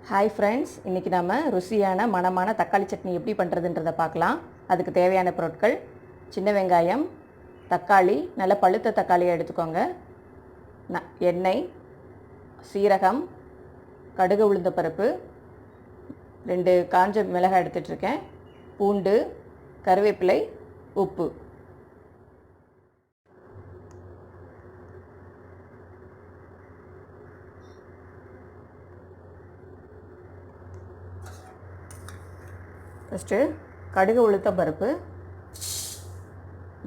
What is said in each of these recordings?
Hi friends, இன்றைக்கி நம்ம ருசியான மணமான தக்காளி சட்னி எப்படி பண்ணுறதுன்றதை பார்க்கலாம். அதுக்கு தேவையான பொருட்கள்: சின்ன வெங்காயம், தக்காளி, நல்ல பழுத்த தக்காளியை எடுத்துக்கோங்க, எண்ணெய், சீரகம், கடுகு உளுந்த பருப்பு, 2 காஞ்ச மிளகாய் எடுத்துகிட்ருக்கேன், பூண்டு, கருவேப்பிலை, உப்பு. ஃபஸ்ட்டு கடுகு உளுத்த பருப்பு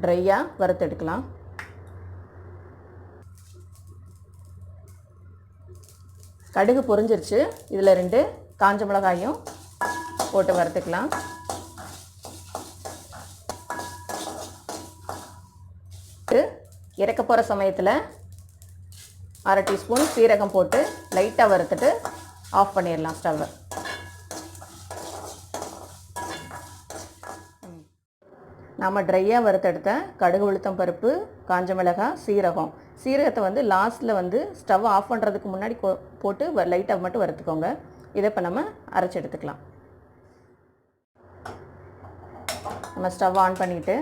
ட்ரையாக வறுத்தெடுக்கலாம். கடுகு பொரிஞ்சிருச்சு. இதில் 2 காஞ்ச மிளகாயும் போட்டு வறுத்துக்கலாம். இறக்க போகிற சமயத்தில் 1/2 டீஸ்பூன் சீரகம் போட்டு லைட்டாக வறுத்துட்டு ஆஃப் பண்ணிடலாம் ஸ்டவ்வை. நாம் ட்ரையாக வறுத்தெடுத்த கடுகு உளுத்தம் பருப்பு, காஞ்ச மிளகாய், சீரகத்தை லாஸ்ட்டில் ஸ்டவ் ஆஃப் பண்ணுறதுக்கு முன்னாடி போட்டு லைட்டாக மட்டும் வறுத்துக்கோங்க. இதை இப்போ நம்ம அரைச்சி எடுத்துக்கலாம். நம்ம ஸ்டவ் ஆன் பண்ணிவிட்டு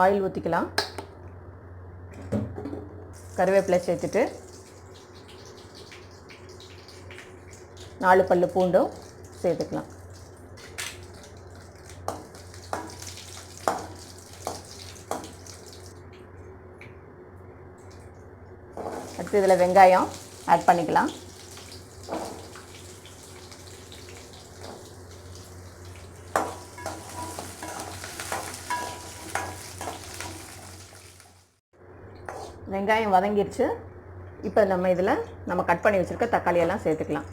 ஆயில் ஊற்றிக்கலாம். கருவேப்பிலை சேர்த்துட்டு 4 பல்லு பூண்டும் சேர்த்துக்கலாம். அடுத்து இதில் வெங்காயம் ஆட் பண்ணிக்கலாம். வெங்காயம் வதங்கிடுச்சு. இப்போ நம்ம கட் பண்ணி வச்சுருக்க தக்காளியெல்லாம் சேர்த்துக்கலாம்.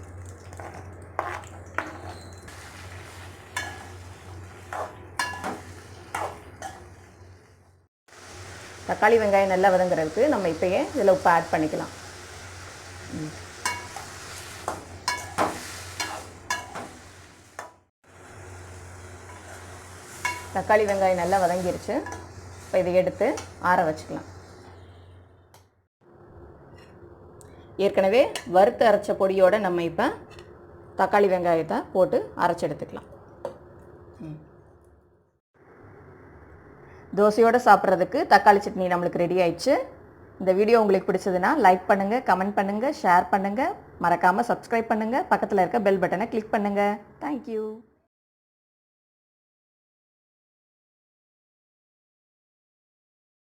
தக்காளி வெங்காயம் நல்லா வதங்குறதுக்கு நம்ம இப்போயே இதில் உப்பு ஆட் பண்ணிக்கலாம். தக்காளி வெங்காயம் நல்லா வதங்கிருச்சு. இப்போ இதை எடுத்து ஆற வச்சுக்கலாம். ஏற்கனவே வறுத்து அரைச்ச பொடியோடு நம்ம இப்போ தக்காளி வெங்காயத்தை போட்டு அரைச்சி எடுத்துக்கலாம். தோசையோடு சாப்பிட்றதுக்கு தக்காளி சட்னி நம்மளுக்கு ரெடி ஆயிடுச்சு. இந்த வீடியோ உங்களுக்கு பிடிச்சதுன்னா லைக் பண்ணுங்கள், கமெண்ட் பண்ணுங்கள், ஷேர் பண்ணுங்கள், மறக்காமல் சப்ஸ்கிரைப் பண்ணுங்கள், பக்கத்தில் இருக்க பெல் பட்டனை கிளிக் பண்ணுங்கள். தேங்க்யூ.